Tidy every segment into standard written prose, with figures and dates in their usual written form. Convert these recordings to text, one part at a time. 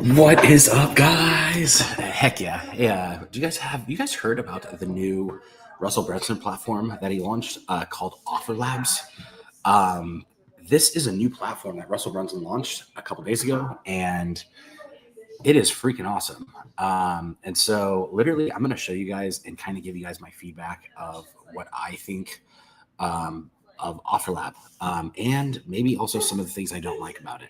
What is up, guys? Heck yeah. Yeah. You guys heard about the new Russell Brunson platform that he launched called OfferLabs? Um, this is a new platform that Russell Brunson launched a couple days ago, and it is freaking awesome. And so, literally, I'm going to show you guys and kind of give you guys my feedback of what I think of OfferLab, and maybe also some of the things I don't like about it.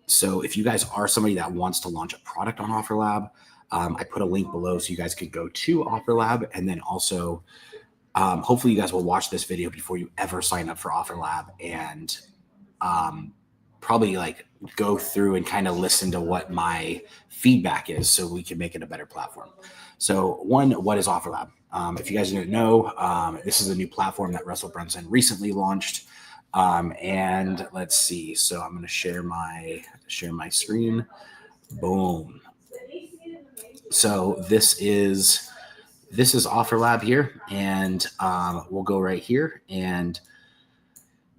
So if you guys are somebody that wants to launch a product on OfferLab, I put a link below so you guys could go to OfferLab, and then also hopefully you guys will watch this video before you ever sign up for OfferLab, and probably like go through and kind of listen to what my feedback is so we can make it a better platform. So one, what is OfferLab? If you guys didn't know, this is a new platform that Russell Brunson recently launched. And let's see. So I'm going to share my screen. Boom. So this is OfferLab here, and we'll go right here, and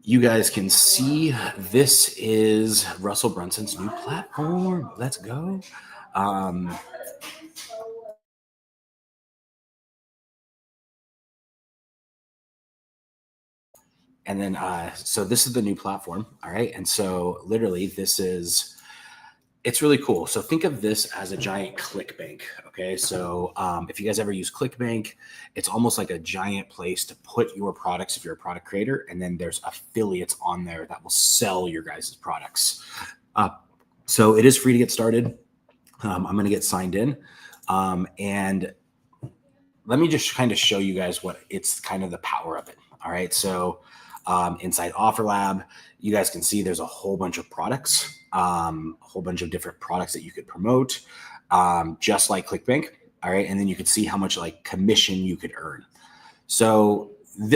you guys can see this is Russell Brunson's new platform. Let's go. And then, so this is the new platform. All right. And so literally it's really cool. So think of this as a giant ClickBank. Okay. So if you guys ever use ClickBank, it's almost like a giant place to put your products if you're a product creator. And then there's affiliates on there that will sell your guys' products. So it is free to get started. I'm going to get signed in. And let me just kind of show you guys what it's kind of the power of it. All right. So inside OfferLab, you guys can see there's a whole bunch of products, a whole bunch of different products that you could promote, just like ClickBank. All right. And then you could see how much like commission you could earn. So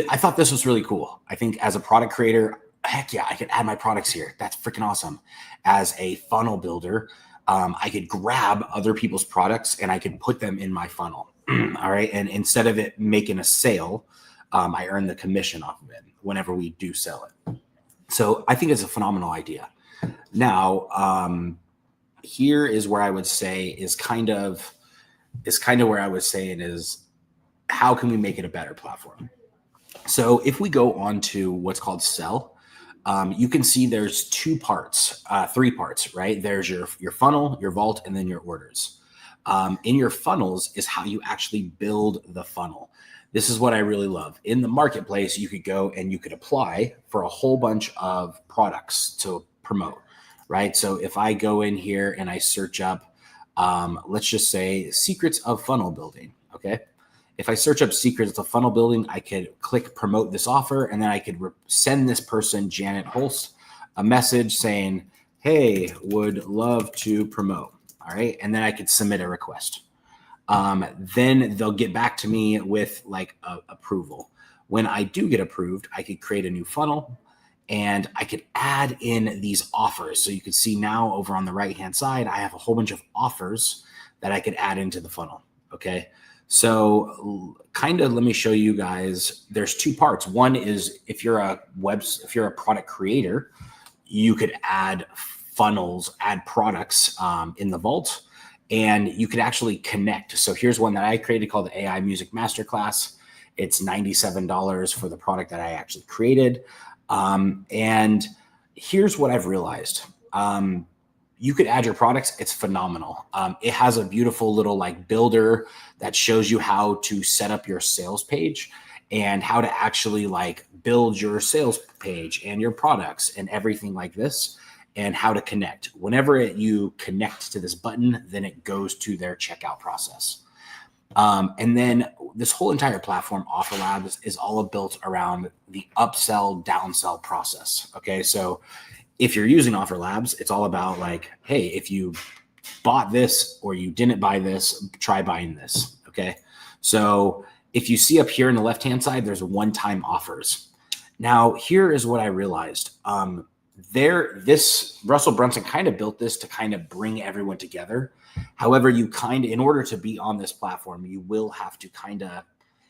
I thought this was really cool. I think as a product creator, heck yeah, I could add my products here. That's freaking awesome. As a funnel builder, I could grab other people's products and I could put them in my funnel. All right. And instead of it making a sale, I earn the commission off of it whenever we do sell it. So I think it's a phenomenal idea. Now, here is where I would say is kind of where I was saying is how can we make it a better platform? So if we go on to what's called sell, you can see there's three parts, right? There's your funnel, your vault, and then your orders. In your funnels is how you actually build the funnel. This is what I really love. In the marketplace, you could go and you could apply for a whole bunch of products to promote, right? So if I go in here and I search up, let's just say secrets of funnel building, okay? If I search up secrets of funnel building, I could click promote this offer, and then I could send this person, Janet Holst, a message saying, hey, would love to promote, all right? And then I could submit a request. Then they'll get back to me with like approval. When I do get approved, I could create a new funnel and I could add in these offers. So you can see now over on the right-hand side, I have a whole bunch of offers that I could add into the funnel. Okay. So kind of let me show you guys, there's two parts. One is if you're a product creator, you could add funnels, add products in the vault. And you could actually connect. So here's one that I created called the AI Music Masterclass. It's $97 for the product that I actually created. And here's what I've realized. You could add your products. It's phenomenal. It has a beautiful little like builder that shows you how to set up your sales page and how to actually like build your sales page and your products and everything like this, and how to connect. Whenever you connect to this button, then it goes to their checkout process. And then this whole entire platform, OfferLab, is all built around the upsell, downsell process. Okay, so if you're using OfferLabs, it's all about like, hey, if you bought this or you didn't buy this, try buying this. Okay, so if you see up here on the left-hand side, there's one-time offers. Now, here is what I realized. This Russell Brunson kind of built this to kind of bring everyone together. However, in order to be on this platform, you will have to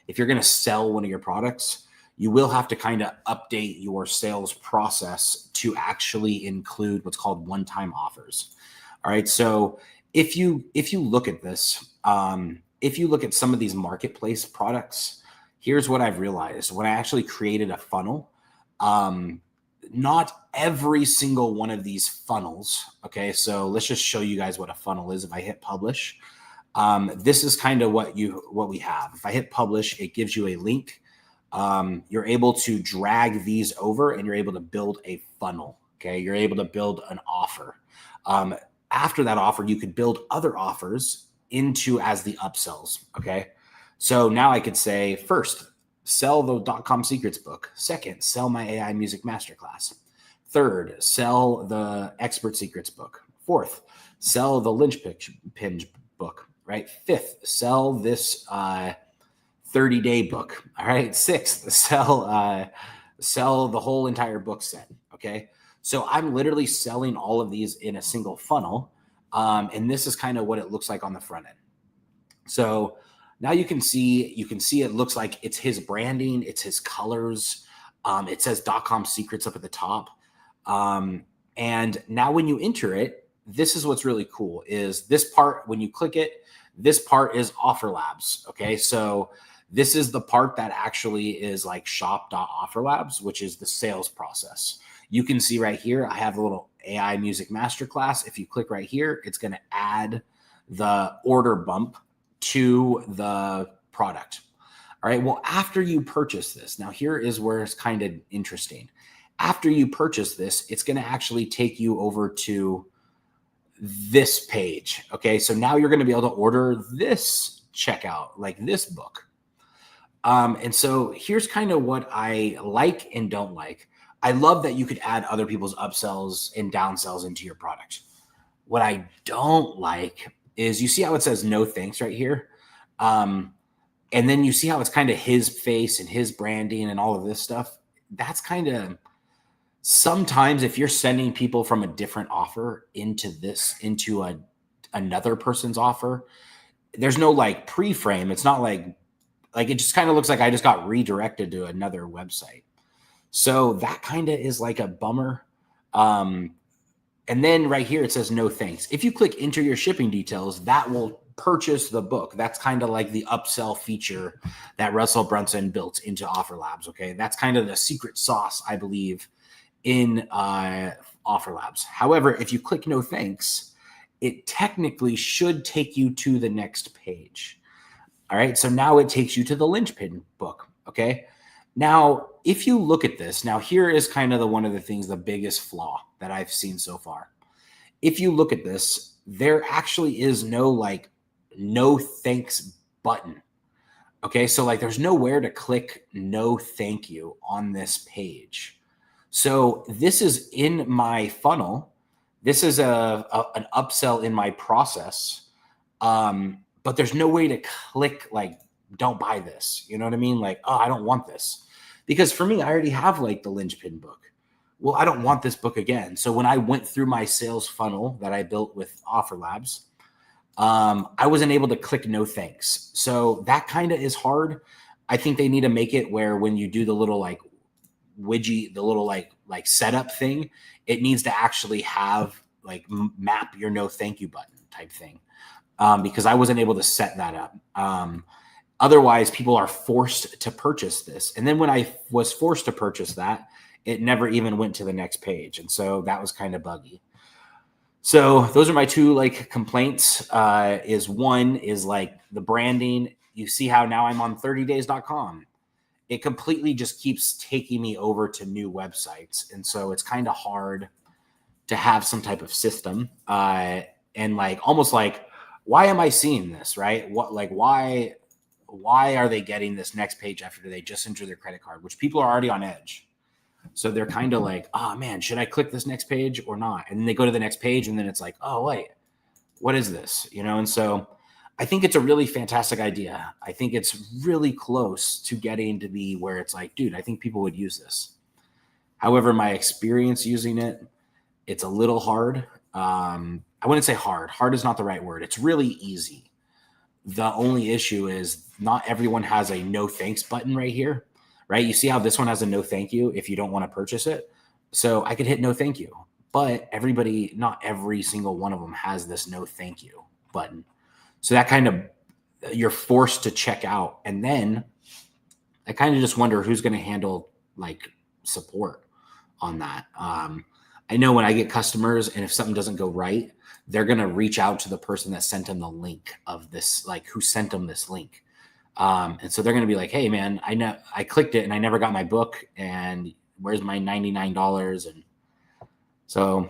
if you're going to sell one of your products, you will have to kind of update your sales process to actually include what's called one-time offers. All right. So if you look at this, if you look at some of these marketplace products, here's what I've realized when I actually created a funnel. Um, Not every single one of these funnels. Okay. So let's just show you guys what a funnel is. If I hit publish, this is kind of what we have. If I hit publish, it gives you a link. You're able to drag these over and you're able to build a funnel. Okay. You're able to build an offer. Um, After that offer, you could build other offers into as the upsells. Okay. So now I could say, first, sell the .com secrets book. Second, sell my AI music masterclass. Third, sell the expert secrets book. Fourth, sell the linchpin book, right? Fifth, sell this 30-day book. All right. Sixth, sell the whole entire book set. Okay. So I'm literally selling all of these in a single funnel. And this is kind of what it looks like on the front end. So now you can see it looks like it's his branding, it's his colors. It says .com secrets up at the top. And now when you enter it, this is what's really cool is this part, when you click it, this part is OfferLabs. Okay. So this is the part that actually is like shop.offerlabs, which is the sales process. You can see right here, I have a little AI music masterclass. If you click right here, it's going to add the order bump to the product. All right. Well, after you purchase this, now here is where it's kind of interesting. After you purchase this, it's going to actually take you over to this page. Okay. So now you're going to be able to order this checkout, like this book. And so here's kind of what I like and don't like. I love that you could add other people's upsells and downsells into your product. What I don't like is you see how it says no thanks right here. And then you see how it's kind of his face and his branding and all of this stuff. That's kind of sometimes if you're sending people from a different offer into another person's offer, there's no like pre-frame. It's not like it just kind of looks like I just got redirected to another website. So that kind of is like a bummer. And then right here, it says no thanks. If you click enter your shipping details, that will purchase the book. That's kind of like the upsell feature that Russell Brunson built into OfferLabs. Okay. That's kind of the secret sauce, I believe, in OfferLabs. However, if you click no thanks, it technically should take you to the next page. All right. So now it takes you to the linchpin book. Okay. Now, if you look at this, now here is kind of one of the things, the biggest flaw that I've seen so far. If you look at this, there actually is no thanks button. Okay. So like there's nowhere to click no thank you on this page. So this is in my funnel. This is an upsell in my process. But there's no way to click like, don't buy this. You know what I mean? Like, oh, I don't want this. Because for me, I already have like the linchpin book. Well, I don't want this book again. So when I went through my sales funnel that I built with OfferLabs, I wasn't able to click no thanks. So that kind of is hard. I think they need to make it where when you do the little like widget, the little like setup thing, it needs to actually have like map your no thank you button type thing. Because I wasn't able to set that up. Otherwise, people are forced to purchase this. And then when I was forced to purchase that, it never even went to the next page. And so that was kind of buggy. So those are my two like complaints. Is one is like the branding. You see how now I'm on 30days.com. It completely just keeps taking me over to new websites. And so it's kind of hard to have some type of system. And like almost like, why am I seeing this? Right? Why are they getting this next page after they just enter their credit card, which people are already on edge. So they're kind of like, oh man, should I click this next page or not? And then they go to the next page and then it's like, oh wait, what is this? You know? And so I think it's a really fantastic idea. I think it's really close to getting to be where it's like, dude, I think people would use this. However, my experience using it, it's a little hard. I wouldn't say hard. Hard is not the right word. It's really easy. The only issue is not everyone has a no thanks button right here, right? You see how this one has a no thank you if you don't want to purchase it. So I could hit no thank you. but not every single one of them has this no thank you button. So that kind of, you're forced to check out. And then I kind of just wonder who's going to handle like support on that. I know when I get customers and if something doesn't go right, they're going to reach out to the person that sent them the link of this, like who sent them this link. And so they're going to be like, hey man, I know I clicked it and I never got my book, and where's my $99? And so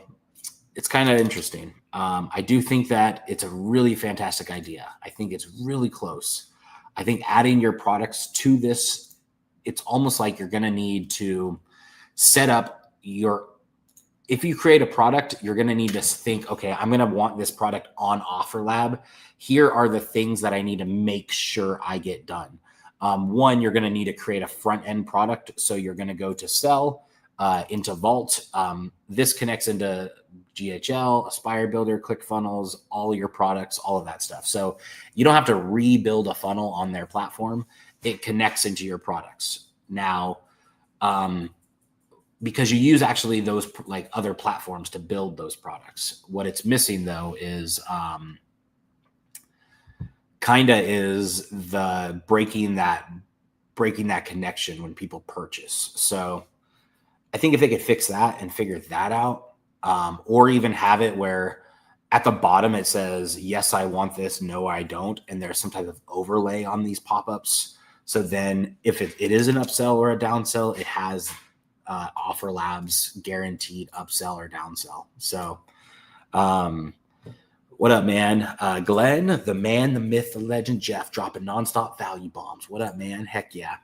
it's kind of interesting. I do think that it's a really fantastic idea. I think it's really close. I think adding your products to this, it's almost like you're going to need to set up if you create a product, you're going to need to think, okay, I'm going to want this product on OfferLab. Here are the things that I need to make sure I get done. One, you're going to need to create a front end product. So you're going to go to sell, into Vault. This connects into GHL, Aspire Builder, ClickFunnels, all your products, all of that stuff. So you don't have to rebuild a funnel on their platform. It connects into your products. Now, because you use actually those like other platforms to build those products. What it's missing though is the breaking that connection when people purchase. So I think if they could fix that and figure that out, or even have it where at the bottom it says, yes, I want this, no, I don't. And there's some type of overlay on these pop-ups. So then if it is an upsell or a downsell, it has OfferLab's guaranteed upsell or downsell. So what up, man? Glenn, the man, the myth, the legend, Jeff, dropping nonstop value bombs. What up, man? Heck yeah.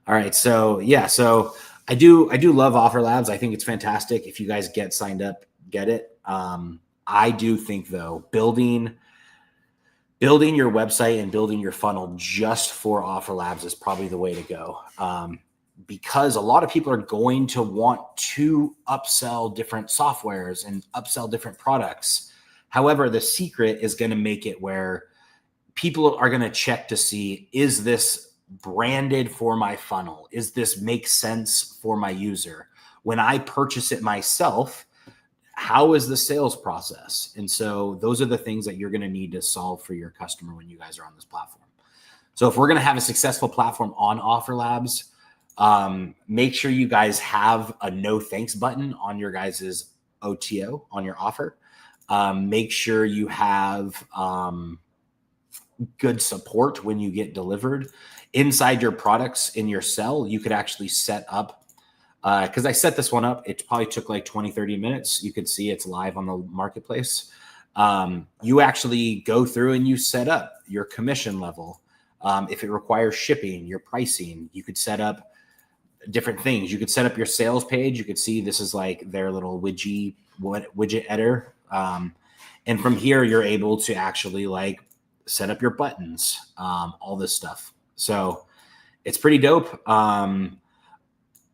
All right. So yeah, so I do love OfferLabs. I think it's fantastic. If you guys get signed up, get it. I do think though, building your website and building your funnel just for OfferLabs is probably the way to go. Because a lot of people are going to want to upsell different softwares and upsell different products. However, the secret is going to make it where people are going to check to see, is this branded for my funnel? Is this make sense for my user? When I purchase it myself, how is the sales process? And so those are the things that you're going to need to solve for your customer when you guys are on this platform. So if we're going to have a successful platform on OfferLabs, make sure you guys have a no thanks button on your guys's OTO on your offer. Make sure you have good support when you get delivered. Inside your products in your cell, you could actually set up, because I set this one up, it probably took like 20-30 minutes. You could see it's live on the marketplace. You actually go through and you set up your commission level. If it requires shipping, your pricing, you could set up different things. You could set up your sales page. You could see this is like their little widget editor. And from here, you're able to actually like set up your buttons, all this stuff. So it's pretty dope.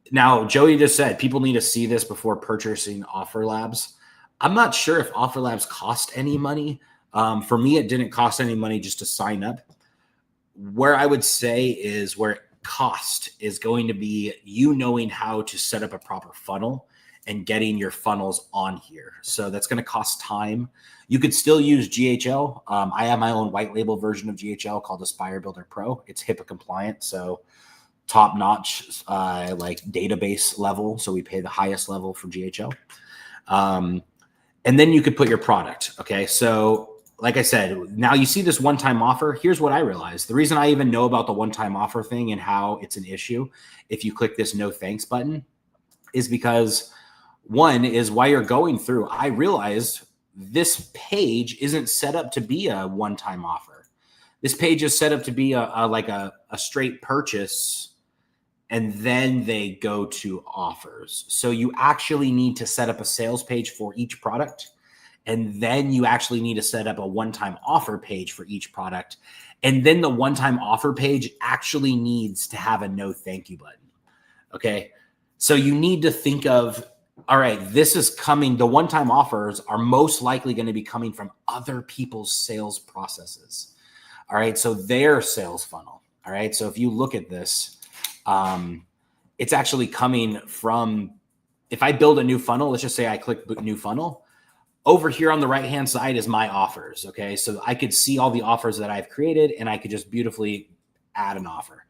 Now, Joey just said people need to see this before purchasing OfferLabs. I'm not sure if OfferLabs cost any money. For me, it didn't cost any money just to sign up. Where I would say is where cost is going to be you knowing how to set up a proper funnel and getting your funnels on here. So that's going to cost time. You could still use GHL. I have my own white label version of GHL called Aspire Builder Pro. It's HIPAA compliant, so top notch, like database level. So we pay the highest level for GHL. And then you could put your product. Okay. So like I said, now you see this one-time offer. Here's what I realized. The reason I even know about the one-time offer thing and how it's an issue if you click this no thanks button is because one is while you're going through, I realized this page isn't set up to be a one-time offer. This page is set up to be a straight purchase, and then they go to offers. So you actually need to set up a sales page for each product. And then you actually need to set up a one-time offer page for each product. And then the one-time offer page actually needs to have a no thank you button. Okay. So you need to think of, all right, this is coming. The one-time offers are most likely going to be coming from other people's sales processes. All right. So their sales funnel. All right. So if you look at this, it's actually coming from if I build a new funnel, let's just say I click new funnel. Over here on the right-hand side is my offers, okay? So I could see all the offers that I've created, and I could just beautifully add an offer,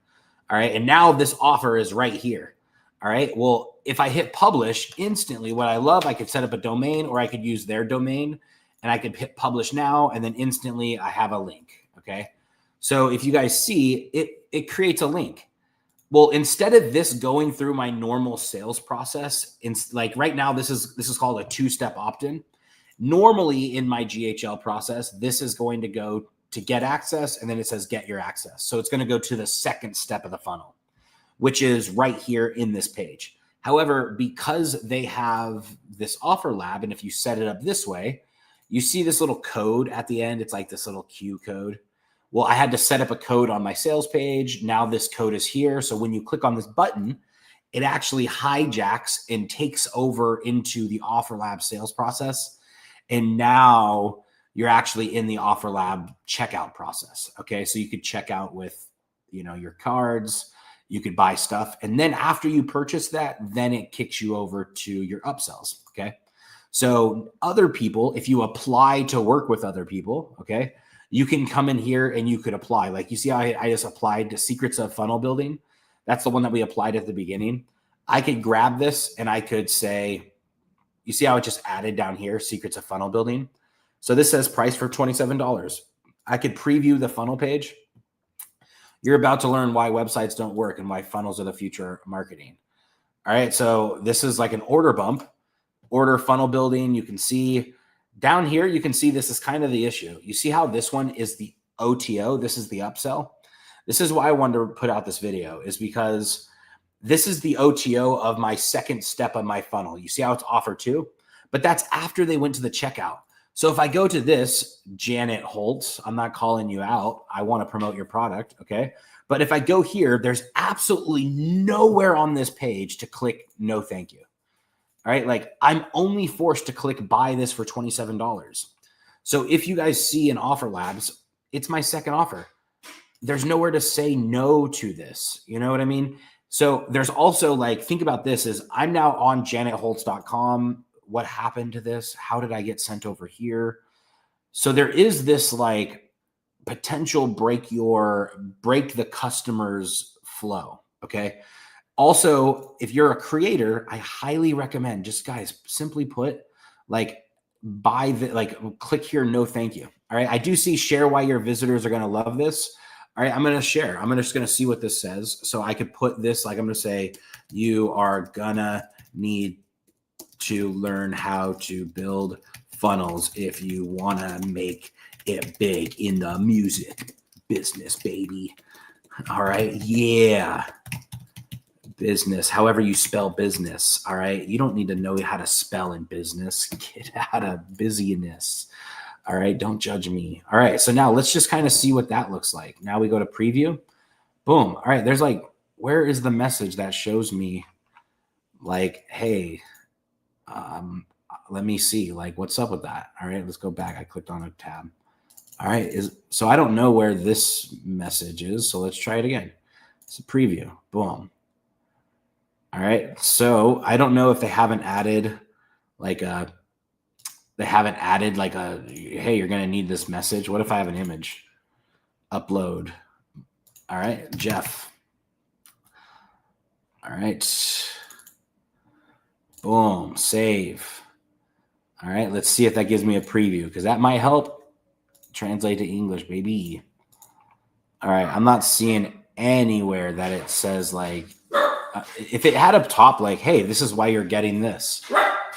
all right? And now this offer is right here, all right? Well, if I hit publish instantly, what I love, I could set up a domain, or I could use their domain, and I could hit publish now, and then instantly I have a link, okay? So if you guys see, it creates a link. Well, instead of this going through my normal sales process, like right now, this is called a two-step opt-in. Normally in my GHL process, this is going to go to get access, and then it says get your access. So it's going to go to the second step of the funnel, which is right here in this page. However, because they have this OfferLab, and if you set it up this way, you see this little code at the end. It's like this little Q code. Well, I had to set up a code on my sales page. Now this code is here. So when you click on this button, it actually hijacks and takes over into the OfferLab sales process. And now you're actually in the OfferLab checkout process. Okay. So you could check out with, your cards, you could buy stuff. And then after you purchase that, then it kicks you over to your upsells. Okay. So other people, if you apply to work with other people, okay, you can come in here and you could apply. Like you see how I just applied to Secrets of Funnel Building. That's the one that we applied at the beginning. I could grab this and I could say, you see how it just added down here, Secrets of Funnel Building. So this says price for $27. I could preview the funnel page. You're about to learn why websites don't work and why funnels are the future of marketing. All right. So this is like an order bump, order funnel building. You can see down here, you can see this is kind of the issue. You see how this one is the OTO. This is the upsell. This is why I wanted to put out this video, is because this is the OTO of my second step of my funnel. You see how it's offer two, but that's after they went to the checkout. So if I go to this, Janet Holtz, I'm not calling you out. I want to promote your product. Okay. But if I go here, there's absolutely nowhere on this page to click no, thank you. All right. Like I'm only forced to click buy this for $27. So if you guys see in OfferLabs, it's my second offer. There's nowhere to say no to this. You know what I mean? So there's also like, think about this is I'm now on janetholtz.com. What happened to this? How did I get sent over here? So there is this like potential break the customer's flow. Okay. Also, if you're a creator, I highly recommend, just guys, simply put, like click here, no thank you. All right. I do see share why your visitors are going to love this. All right, I'm going to share. I'm just going to see what this says. So I could put this, like I'm going to say, you are going to need to learn how to build funnels if you want to make it big in the music business, baby. All right. Yeah. Business, however you spell business. All right. You don't need to know how to spell in business. Get out of busyness. All right. Don't judge me. All right. So now let's just kind of see what that looks like. Now we go to preview. Boom. All right. There's like, where is the message that shows me like, hey, let me see, like, what's up with that? All right. Let's go back. I clicked on a tab. All right. So I don't know where this message is. So let's try it again. It's a preview. Boom. All right. So I don't know if they haven't added like hey, you're going to need this message. What if I have an image? Upload. All right. Jeff. All right. Boom. Save. All right. Let's see if that gives me a preview, because that might help translate to English, baby. All right. I'm not seeing anywhere that it says like, if it had up top, like, hey, this is why you're getting this,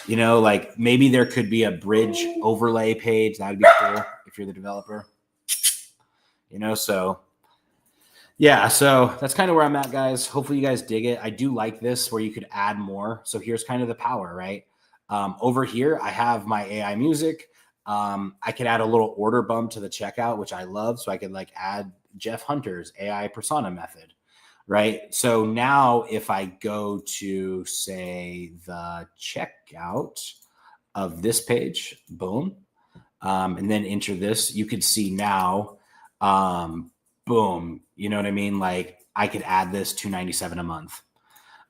like maybe there could be a bridge overlay page. That'd be cool if you're the developer, so yeah, so that's kind of where I'm at, guys. Hopefully you guys dig it. I do like this where you could add more. So here's kind of the power, right? Over here, I have my AI music. I could add a little order bump to the checkout, which I love. So I could like add Jeff Hunter's AI persona method. Right. So now if I go to say the checkout of this page, boom, and then enter this, you could see now, boom, you know what I mean? Like I could add this $297 a month.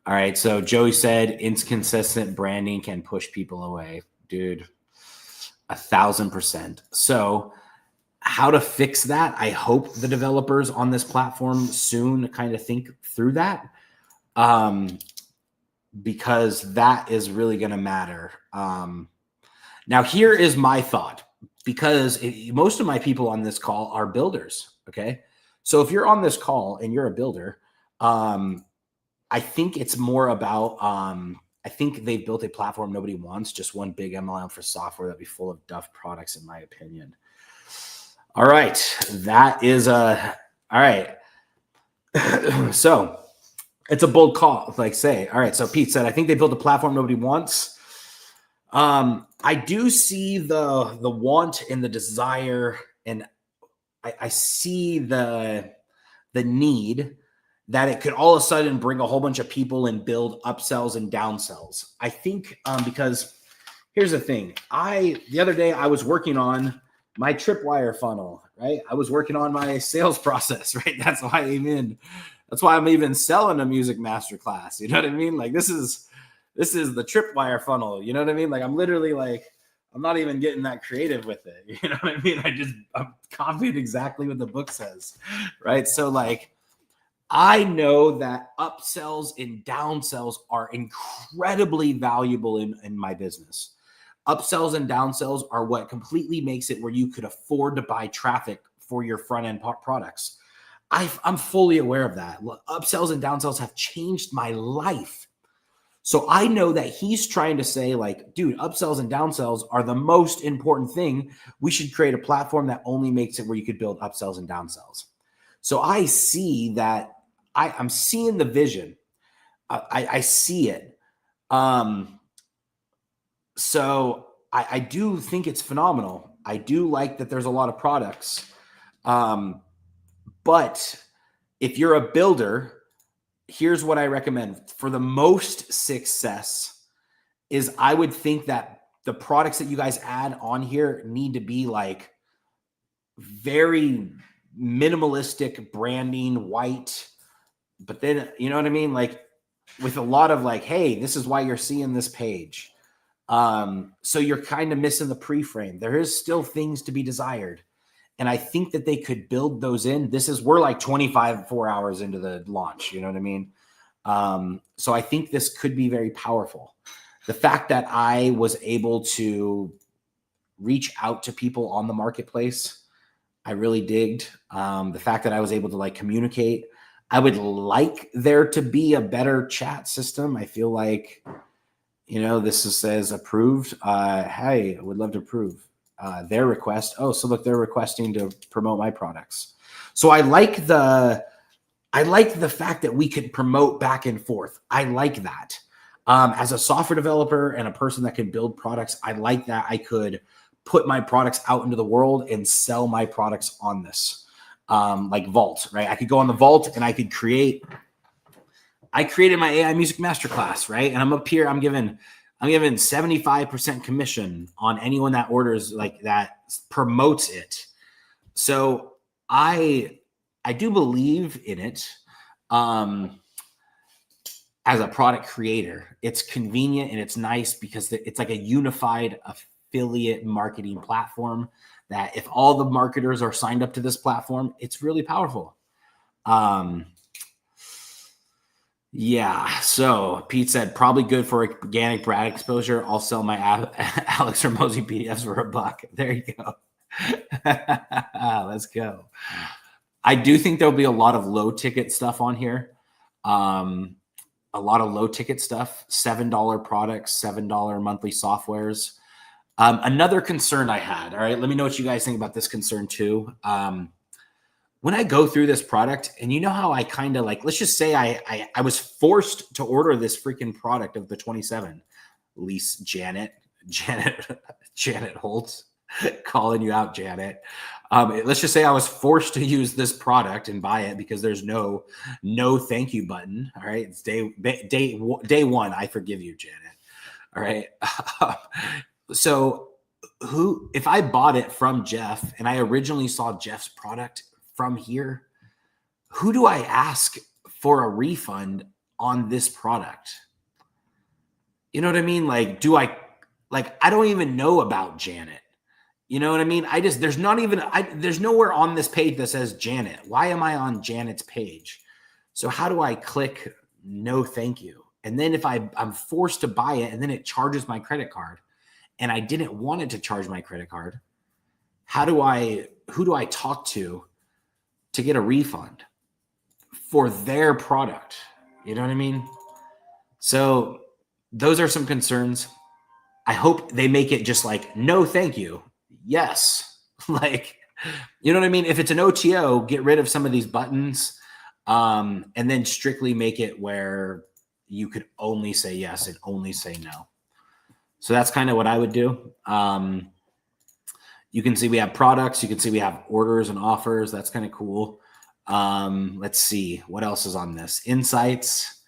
All right. So Joey said inconsistent branding can push people away. Dude, 1,000%. So how to fix that? I hope the developers on this platform soon kind of think through that. Because that is really going to matter. Now, here is my thought, because most of my people on this call are builders. Okay. So if you're on this call and you're a builder, I think it's more about, I think they've built a platform nobody wants, just one big MLM for software that'd be full of duff products, in my opinion. All right. That is all right. So it's a bold call, like say, all right. So Pete said, I think they built a platform nobody wants. I do see the want and the desire, and I see the need that it could all of a sudden bring a whole bunch of people and build upsells and downsells. I think because here's the thing. The other day I was working on my tripwire funnel, right? I was working on my sales process, right? That's why I'm even selling a music masterclass. You know what I mean? Like this is the tripwire funnel. You know what I mean? Like I'm literally like, I'm not even getting that creative with it. You know what I mean? I'm copying exactly what the book says, right? So like, I know that upsells and downsells are incredibly valuable in my business. Upsells and downsells are what completely makes it where you could afford to buy traffic for your front end products. I'm fully aware of that. Upsells and downsells have changed my life. So I know that he's trying to say like, dude, upsells and downsells are the most important thing. We should create a platform that only makes it where you could build upsells and downsells. So I see that I'm seeing the vision. I see it. So I do think it's phenomenal. I do like that there's a lot of products. But if you're a builder, here's what I recommend. For the most success is I would think that the products that you guys add on here need to be like very minimalistic branding, white, but then, you know what I mean? Like with a lot of like, hey, this is why you're seeing this page. So you're kind of missing the pre-frame. There is still things to be desired. And I think that they could build those in. We're like 4 hours into the launch. You know what I mean? So I think this could be very powerful. The fact that I was able to reach out to people on the marketplace, I really digged. The fact that I was able to like communicate. I would like there to be a better chat system. I feel like, this says approved. Hey, I would love to approve their request. Oh, so look, they're requesting to promote my products. So I like the fact that we could promote back and forth. I like that. As a software developer and a person that can build products, I like that I could put my products out into the world and sell my products on this. Like Vault, right? I could go on the Vault and I created my AI music masterclass, right? And I'm up here, I'm giving 75% commission on anyone that orders, like that promotes it. So I do believe in it. As a product creator, it's convenient and it's nice because it's like a unified affiliate marketing platform that if all the marketers are signed up to this platform, it's really powerful. Yeah. So Pete said, probably good for organic brand exposure. I'll sell my Alex Hormozi PDFs for $1. There you go. Let's go. I do think there'll be a lot of low ticket stuff on here. A lot of low ticket stuff, $7 products, $7 monthly softwares. Another concern I had, all right, let me know what you guys think about this concern too. When I go through this product, and you know how I kind of like, let's just say I was forced to order this freaking product of the 27. Lease Janet Holtz, calling you out, Janet. Let's just say I was forced to use this product and buy it because there's no thank you button. All right, it's day one. I forgive you, Janet. All right. So if I bought it from Jeff and I originally saw Jeff's product from here, who do I ask for a refund on this product? You know what I mean? Like, I don't even know about Janet. You know what I mean? There's not even, there's nowhere on this page that says Janet. Why am I on Janet's page? So how do I click no, thank you? And then if I'm forced to buy it and then it charges my credit card and I didn't want it to charge my credit card, who do I talk to get a refund for their product? You know what I mean? So those are some concerns. I hope they make it just like, no, thank you. Yes. Like, you know what I mean? If it's an OTO, get rid of some of these buttons, and then strictly make it where you could only say yes and only say no. So that's kind of what I would do. You can see we have products. You can see we have orders and offers. That's kind of cool. Let's see what else is on this. Insights.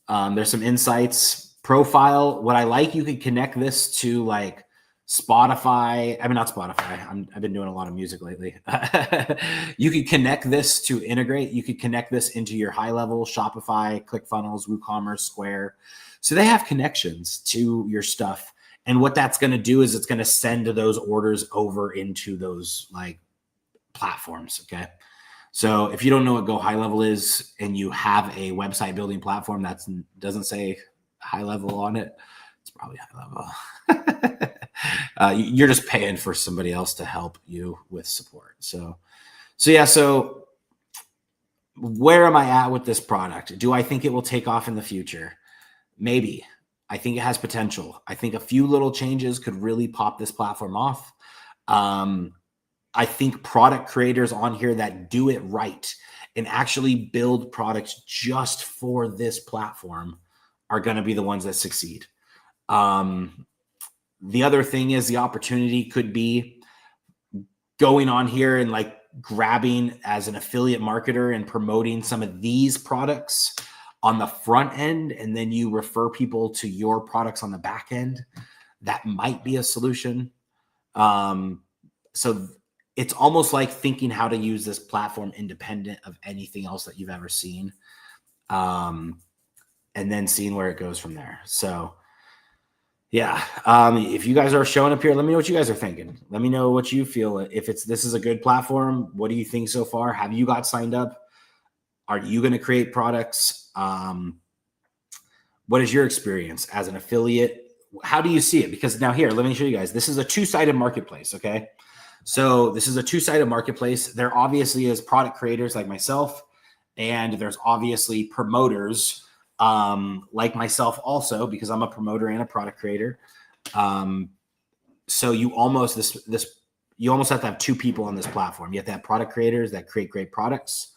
There's some insights. Profile. What I like, you can connect this to like Spotify. I mean, not Spotify. I've been doing a lot of music lately. You could connect this to integrate. You could connect this into your high level Shopify, ClickFunnels, WooCommerce, Square. So they have connections to your stuff. And what that's going to do is it's going to send those orders over into those like platforms. Okay. So if you don't know what Go High Level is and you have a website building platform that doesn't say high level on it, it's probably high level. You're just paying for somebody else to help you with support. So yeah. So where am I at with this product? Do I think it will take off in the future? Maybe. I think it has potential. I think a few little changes could really pop this platform off. I think product creators on here that do it right and actually build products just for this platform are going to be the ones that succeed. The other thing is the opportunity could be going on here and like grabbing as an affiliate marketer and promoting some of these products on the front end, and then you refer people to your products on the back end. That might be a solution. So it's almost like thinking how to use this platform independent of anything else that you've ever seen, and then seeing where it goes from there. So yeah, if you guys are showing up here, let me know what you guys are thinking. Let me know what you feel. If this is a good platform, what do you think so far? Have you got signed up? Are you going to create products? What is your experience as an affiliate? How do you see it? Because now here, let me show you guys. This is a two-sided marketplace, okay? So this is a two-sided marketplace. There obviously is product creators like myself, and there's obviously promoters like myself also, because I'm a promoter and a product creator. So you almost have to have two people on this platform. You have to have product creators that create great products.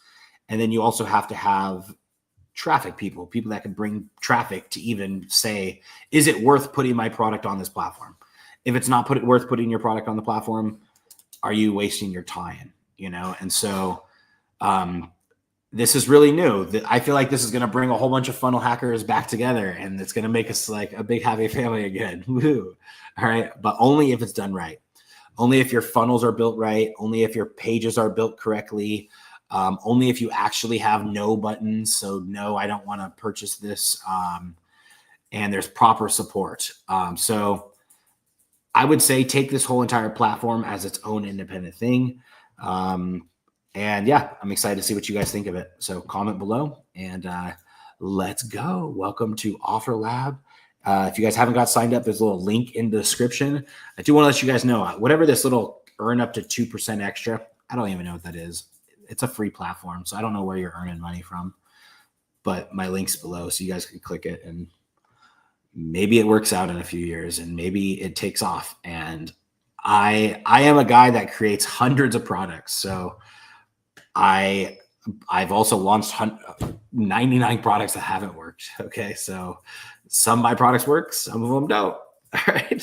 And then you also have to have traffic people that can bring traffic to even say, is it worth putting my product on this platform? If it's not worth putting your product on the platform, are you wasting your time? You know? And so this is really new. I feel like this is going to bring a whole bunch of funnel hackers back together, and it's going to make us like a big happy family again. Woo. All right. But only if it's done right. Only if your funnels are built right. Only if your pages are built correctly. Only if you actually have no buttons. So no, I don't want to purchase this. And there's proper support. So I would say take this whole entire platform as its own independent thing. And yeah, I'm excited to see what you guys think of it. So comment below and let's go. Welcome to OfferLab. If you guys haven't got signed up, there's a little link in the description. I do want to let you guys know, whatever this little earn up to 2% extra, I don't even know what that is. It's a free platform, so I don't know where you're earning money from, but my link's below, so you guys can click it, and maybe it works out in a few years, and maybe it takes off. And I am a guy that creates hundreds of products, so I've also launched 99 products that haven't worked. Okay, so some of my products work, some of them don't. All right,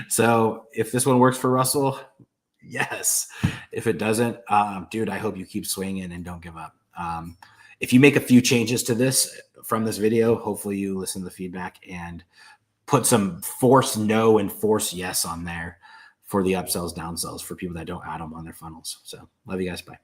so if this one works for Russell, yes. If it doesn't, dude, I hope you keep swinging and don't give up. If you make a few changes to this from this video, hopefully you listen to the feedback and put some force no and force yes on there for the upsells, downsells for people that don't add them on their funnels. So love you guys. Bye.